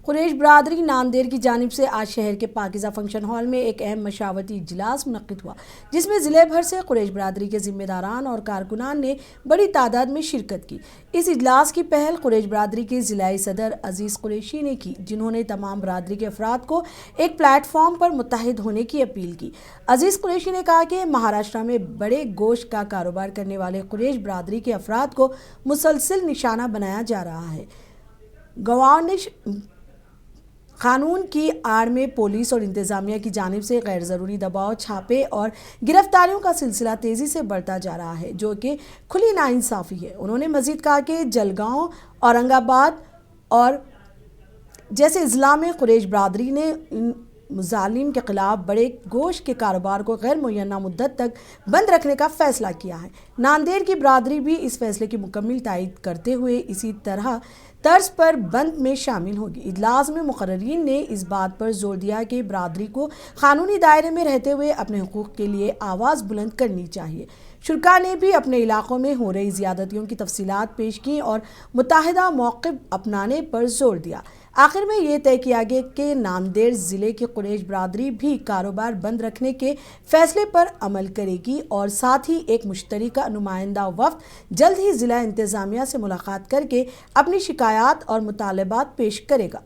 قریش برادری ناندیر کی جانب سے آج شہر کے پاکیزہ فنکشن ہال میں ایک اہم مشاورتی اجلاس منعقد ہوا، جس میں ضلع بھر سے قریش برادری کے ذمہ داران اور کارکنان نے بڑی تعداد میں شرکت کی۔ اس اجلاس کی پہل قریش برادری کے ضلعی صدر عزیز قریشی نے کی، جنہوں نے تمام برادری کے افراد کو ایک پلیٹ فارم پر متحد ہونے کی اپیل کی۔ عزیز قریشی نے کہا کہ مہاراشٹر میں بڑے گوشت کا کاروبار کرنے والے قریش برادری کے افراد کو مسلسل نشانہ بنایا جا رہا ہے۔ گوانش قانون کی آڑ میں پولیس اور انتظامیہ کی جانب سے غیر ضروری دباؤ، چھاپے اور گرفتاریوں کا سلسلہ تیزی سے بڑھتا جا رہا ہے، جو کہ کھلی ناانصافی ہے۔ انہوں نے مزید کہا کہ جلگاؤں، اورنگ آباد اور جیسے اضلاع میں قریش برادری نے ان مظالم کے خلاف بڑے گوشت کے کاروبار کو غیر معینہ مدت تک بند رکھنے کا فیصلہ کیا ہے۔ ناندیر کی برادری بھی اس فیصلے کی مکمل تائید کرتے ہوئے اسی طرز پر بند میں شامل ہوگی۔ اجلاس میں مقررین نے اس بات پر زور دیا کہ برادری کو قانونی دائرے میں رہتے ہوئے اپنے حقوق کے لیے آواز بلند کرنی چاہیے۔ شرکاء نے بھی اپنے علاقوں میں ہو رہی زیادتیوں کی تفصیلات پیش کیں اور متحدہ موقف اپنانے پر زور دیا۔ آخر میں یہ طے کیا گیا کہ ناندیر ضلع کی قریش برادری بھی کاروبار بند رکھنے کے فیصلے پر عمل کرے گی اور ساتھ ہی ایک مشترکہ نمائندہ وفد جلد ہی ضلع انتظامیہ سے ملاقات کر کے اپنی شکایات اور مطالبات پیش کرے گا۔